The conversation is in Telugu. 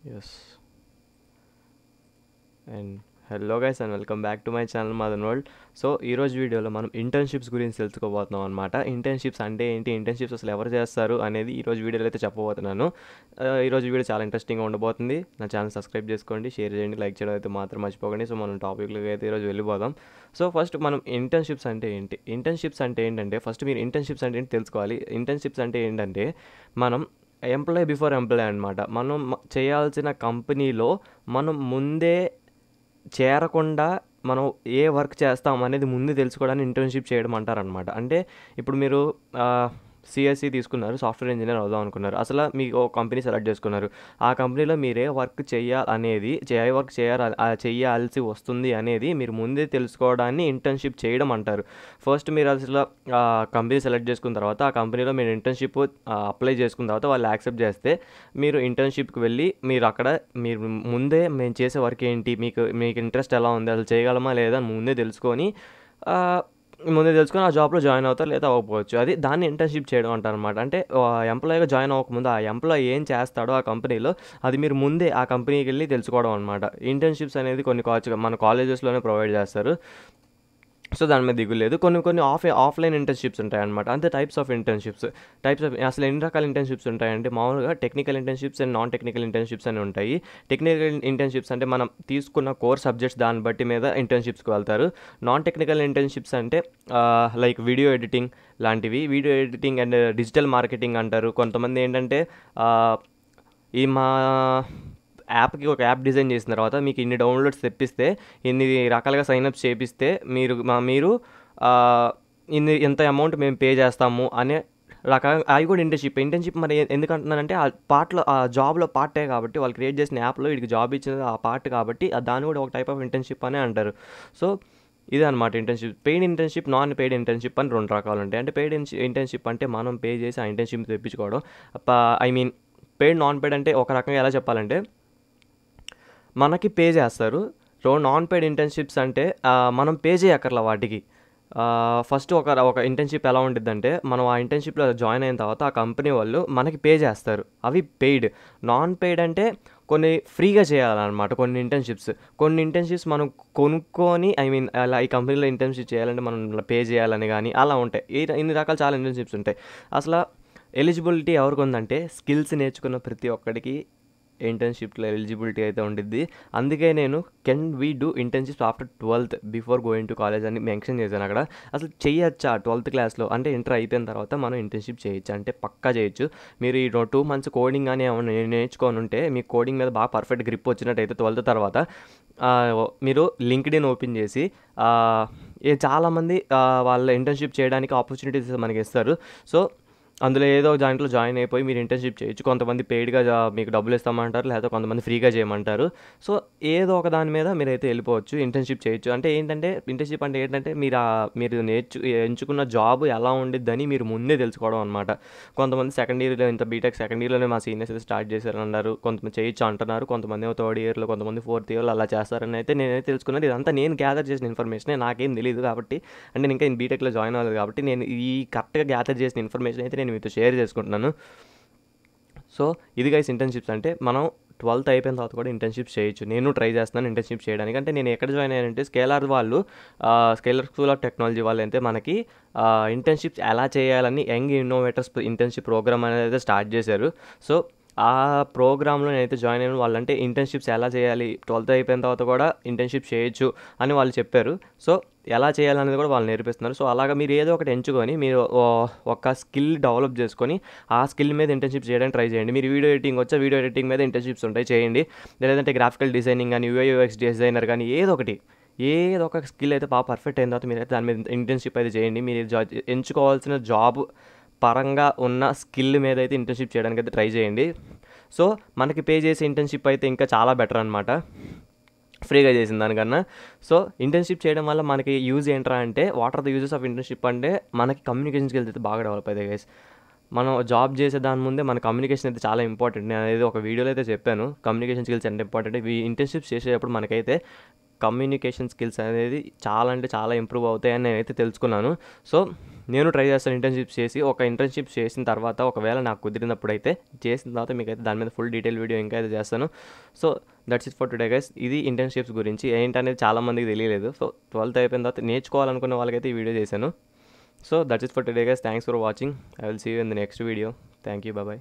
Yes. And hello guys and welcome back to my channel Madan world. So ఈరోజు వీడియోలో మనం ఇంటర్న్షిప్స్ గురించి తెలుసుకోబోతున్నాం అనమాట. ఇంటర్న్షిప్స్ అంటే ఏంటి, ఇంటర్న్షిప్స్ అసలు ఎవరు చేస్తారు అనేది ఈరోజు వీడియోలో అయితే చెప్పబోతున్నాను. ఈరోజు వీడియో చాలా ఇంట్రెస్టింగ్గా ఉండబోతుంది. నా ఛానల్ సబ్స్క్రైబ్ చేసుకోండి, షేర్ చేయండి, లైక్ చేయడం అయితే మాత్రం మర్చిపోకండి. సో మనం టాపిక్లోకి అయితే ఈరోజు వెళ్ళిపోదాం. సో ఫస్ట్ మనం ఇంటర్న్షిప్స్ అంటే ఏంటి, ఇంటర్న్షిప్స్ అంటే ఏంటంటే ఫస్ట్ మీరు ఇంటర్న్షిప్స్ అంటే ఏంటి తెలుసుకోవాలి. ఇంటర్న్షిప్స్ అంటే ఏంటంటే మనం ఎంప్లాయ్ బిఫోర్ ఎంప్లాయ్ అనమాట. మనం చేయాల్సిన కంపెనీలో మనం ముందే చేరకుండా మనం ఏ వర్క్ చేస్తాం అనేది ముందు తెలుసుకోవడానికి ఇంటర్న్షిప్ చేయడం అంటారనమాట. అంటే ఇప్పుడు మీరు సిఎస్సి తీసుకున్నారు, సాఫ్ట్వేర్ ఇంజనీర్ అవుదాం అనుకున్నారు. అసలు మీకు ఒక కంపెనీ సెలెక్ట్ చేసుకున్నారు. ఆ కంపెనీలో మీరే వర్క్ చేయాలనేది, ఏ వర్క్ చేయాల్సి వస్తుంది అనేది మీరు ముందే తెలుసుకోవడాన్ని ఇంటర్న్షిప్ చేయడం అంటారు. ఫస్ట్ మీరు అసలు కంపెనీ సెలెక్ట్ చేసుకున్న తర్వాత ఆ కంపెనీలో మీరు ఇంటర్న్షిప్ అప్లై చేసుకున్న తర్వాత వాళ్ళు యాక్సెప్ట్ చేస్తే మీరు ఇంటర్న్షిప్కి వెళ్ళి మీరు ముందే మేము చేసే వర్క్ ఏంటి, మీకు ఇంట్రెస్ట్ ఎలా ఉంది, అసలు చేయగలమా లేదా అని ముందే తెలుసుకొని ఆ జాబ్లో జాయిన్ అవుతారు, లేదా అవ్వకపోవచ్చు. దాన్ని ఇంటర్న్షిప్ చేయడం అంటారు అనమాట. అంటే ఎంప్లాయీగా జాయిన్ అవ్వకముందు ఆ ఎంప్లాయీ ఏం చేస్తాడో ఆ కంపెనీలో అది మీరు ముందే ఆ కంపెనీకి వెళ్ళి తెలుసుకోవడం అనమాట. ఇంటర్న్షిప్స్ అనేది కొన్ని మన కాలేజెస్లోనే ప్రొవైడ్ చేస్తారు. సో దాని మీద దిగులేదు. కొన్ని ఆఫ్లైన్ ఇంటర్న్షిప్స్ ఉంటాయన్నమాట. అంతే టైప్స్ ఆఫ్ అసలు ఎన్ని రకాల ఇంటర్న్షిప్స్ ఉంటాయంటే మామూలుగా technical internships and non technical internships అని ఉంటాయి. టెక్నికల్ ఇంటర్న్షిప్స్ అంటే మనం తీసుకున్న కోర్ సబ్జెక్ట్స్ దాన్ని బట్టి మీద ఇంటర్న్షిప్స్కి వెళ్తారు. నాన్ టెక్నికల్ ఇంటర్న్షిప్స్ అంటే లైక్ వీడియో ఎడిటింగ్ లాంటివి. Video editing and digital marketing అంటారు. కొంతమంది ఏంటంటే ఈ మా యాప్కి ఒక యాప్ డిజైన్ చేసిన తర్వాత మీకు ఇన్ని డౌన్లోడ్స్ తెప్పిస్తే, ఇన్ని రకాలుగా సైన్అప్స్ చేపిస్తే మీరు ఇంత అమౌంట్ మేము పే చేస్తాము అనే రకంగా అవి కూడా ఇంటర్న్షిప్ మరి ఎందుకు అంటున్నానంటే ఆ జాబ్లో పార్టే కాబట్టి, వాళ్ళు క్రియేట్ చేసిన యాప్లో వీడికి జాబ్ ఇచ్చింది ఆ పార్ట్ కాబట్టి దాన్ని కూడా ఒక టైప్ ఆఫ్ ఇంటర్న్షిప్ అనే అంటారు. సో ఇదే అనమాట internship. Paid internship, non paid internship అని రెండు రకాలు ఉంటాయి. అంటే పెయిడ్ ఇంటర్న్షిప్ అంటే మనం పే చేసి ఆ ఇంటర్న్షిప్ తెప్పించుకోవడం. పెయిడ్ నాన్ పెయిడ్ అంటే ఒక రకంగా ఎలా చెప్పాలంటే మనకి పే చేస్తారు. నాన్ పెయిడ్ ఇంటర్న్షిప్స్ అంటే మనం పే చేయక్కర్లా వాటికి. ఫస్ట్ ఒక ఇంటర్న్షిప్ ఎలా ఉండిద్దంటే, మనం ఆ ఇంటర్న్షిప్లో జాయిన్ అయిన తర్వాత ఆ కంపెనీ వాళ్ళు మనకి పే చేస్తారు. అవి పెయిడ్. నాన్ పెయిడ్ అంటే కొన్ని ఫ్రీగా చేయాలన్నమాట. కొన్ని ఇంటర్న్షిప్స్ మనం కొనుక్కొని అలా ఈ కంపెనీలో ఇంటర్న్షిప్ చేయాలంటే మనం పే చేయాలని కానీ అలా ఉంటాయి. ఇన్ని రకాల చాలా ఇంటర్న్షిప్స్ ఉంటాయి. అసలు ఎలిజిబిలిటీ ఎవరికి ఉందంటే స్కిల్స్ నేర్చుకున్న ప్రతి ఒక్కడికి ఇంటర్న్షిప్లో ఎలిజిబిలిటీ అయితే ఉండిద్ది. అందుకే నేను can we do internships after 12th before going to college అని మెన్షన్ చేశాను అక్కడ. అసలు చేయొచ్చా 12th క్లాస్లో అంటే ఇంటర్ అయిపోయిన తర్వాత మనం ఇంటర్న్షిప్ చేయొచ్చు అంటే పక్కా చేయొచ్చు. మీరు ఈ 2 months కోడింగ్ కానీ ఏమైనా నేర్చుకొని ఉంటే మీకు కోడింగ్ మీద బాగా పర్ఫెక్ట్ గ్రిప్ వచ్చినట్టయితే 12th తర్వాత మీరు లింక్డ్ఇన్ ఓపెన్ చేసి చాలామంది వాళ్ళ ఇంటర్న్షిప్ చేయడానికి ఆపర్చునిటీస్ మనకి ఇస్తారు. సో అందులో ఏదో దాంట్లో జాయిన్ అయిపోయి మీరు ఇంటర్న్షిప్ చేయొచ్చు. కొంతమంది పెయిడ్గా మీకు డబ్బులు ఇస్తామంటారు, లేదా కొంతమంది ఫ్రీగా చేయమంటారు. సో ఏదో ఒక దాని మీద మీరైతే వెళ్ళిపోవచ్చు, ఇంటర్న్షిప్ చేయొచ్చు. అంటే ఏంటంటే ఇంటర్న్షిప్ అంటే ఏంటంటే మీరు ఎంచుకున్న జాబ్ ఎలా ఉండిద్దని మీరు ముందే తెలుసుకోవడం అనమాట. కొంతమంది సెకండ్ ఇయర్లో బీటెక్ సెకండ్ ఇయర్లోనే మా సీనియర్స్ అయితే స్టార్ట్ చేశారన్నారు, కొంతమంది చేయొచ్చు అంటున్నారు, కొంతమంది ఏమో థర్డ్ ఇయర్లో, కొంతమంది ఫోర్త్ ఇయర్లో అలా చేస్తారని అయితే నేనైతే తెలుసుకున్నది. ఇదంతా నేను గ్యాదర్ చేసిన ఇన్ఫర్మేషనే, నాకేం తెలియదు కాబట్టి. అంటే నేను ఇంకా బీటెక్లో జాయిన్ అవ్వలేదు కాబట్టి నేను ఈ కరెక్ట్గా గ్యాదర్ చేసిన ఇన్ఫర్మేషన్ అయితే నేను మీతో షేర్ చేసుకుంటున్నాను. సో ఇది గైస్ ఇంటర్న్షిప్స్ అంటే మనం 12th అయిపోయిన తర్వాత కూడా ఇంటర్న్షిప్స్ చేయొచ్చు. నేను ట్రై చేస్తున్నాను ఇంటర్న్షిప్ చేయడానికి. అంటే నేను ఎక్కడ జాయిన్ అయ్యానంటే స్కేలర్ స్కూల్ ఆఫ్ టెక్నాలజీ వాళ్ళు అయితే మనకి ఇంటర్న్షిప్స్ ఎలా చేయాలని యంగ్ ఇన్నోవేటర్స్ ఇంటర్న్షిప్ ప్రోగ్రామ్ అనేది అయితే స్టార్ట్ చేశారు. సో ఆ ప్రోగ్రాంలో నేనైతే జాయిన్ అయిన వాళ్ళంటే ఇంటర్న్షిప్స్ ఎలా చేయాలి, 12th అయిపోయిన తర్వాత కూడా ఇంటర్న్షిప్ చేయొచ్చు అని వాళ్ళు చెప్పారు. సో ఎలా చేయాలనేది కూడా వాళ్ళు నేర్పిస్తున్నారు. సో అలాగా మీరు ఏదో ఒకటి ఎంచుకొని మీరు ఒక స్కిల్ డెవలప్ చేసుకొని ఆ స్కిల్ మీద ఇంటర్న్షిప్ చేయడానికి ట్రై చేయండి. మీరు వీడియో ఎడిటింగ్ మీద ఇంటర్న్షిప్స్ ఉంటాయి, చేయండి. లేదంటే గ్రాఫికల్ డిజైనింగ్ కానీ, యూఐ/యూఎక్స్ డిజైనర్ కానీ ఏదో ఒక స్కిల్ అయితే బాగా పర్ఫెక్ట్ అయిన తర్వాత మీరైతే దాని మీద ఇంటర్న్షిప్ అయితే చేయండి. మీరు ఎంచుకోవాల్సిన జాబ్ పరంగా ఉన్న స్కిల్ మీద అయితే ఇంటర్న్షిప్ చేయడానికి అయితే ట్రై చేయండి. సో మనకి పే చేసే ఇంటర్న్షిప్ అయితే ఇంకా చాలా బెటర్ అనమాట, ఫ్రీగా చేసిన దానికన్నా. సో ఇంటర్న్షిప్ చేయడం వల్ల మనకి యూజ్ ఏంట్రా అంటే, what are the uses of internship అంటే మనకి కమ్యూనికేషన్ స్కిల్స్ అయితే బాగా డెవలప్ అవుతాయి గైస్. మనం జాబ్ చేసే దాని ముందే మన కమ్యూనికేషన్ అయితే చాలా ఇంపార్టెంట్. నేను అనేది ఒక వీడియోలో అయితే చెప్పాను, కమ్యూనికేషన్ స్కిల్స్ ఎంత ఇంపార్టెంట్. ఈ ఇంటర్న్షిప్స్ చేసేటప్పుడు మనకైతే కమ్యూనికేషన్ స్కిల్స్ అనేది చాలా అంటే చాలా ఇంప్రూవ్ అవుతాయని నేనైతే తెలుసుకున్నాను. సో నేను ట్రై చేస్తాను ఇంటర్న్‌షిప్స్ చేసి. ఒక ఇంటర్న్‌షిప్ చేసిన తర్వాత ఒకవేళ నాకు కుదిరినప్పుడైతే చేసిన తర్వాత మీకైతే దాని మీద ఫుల్ డీటెయిల్ వీడియో ఇంకా అయితే చేస్తాను. So that's it for today guys. ఇది ఇంటర్న్‌షిప్స్ గురించి ఏంటనేది చాలామందికి తెలియలేదు. సో 12th అయిపోయిన తర్వాత నేర్చుకోవాలనుకున్న వాళ్ళకైతే ఈ వీడియో చేశాను. So that's it for today guys. Thanks for watching. I will see you in the next video. Thank you. Bye by.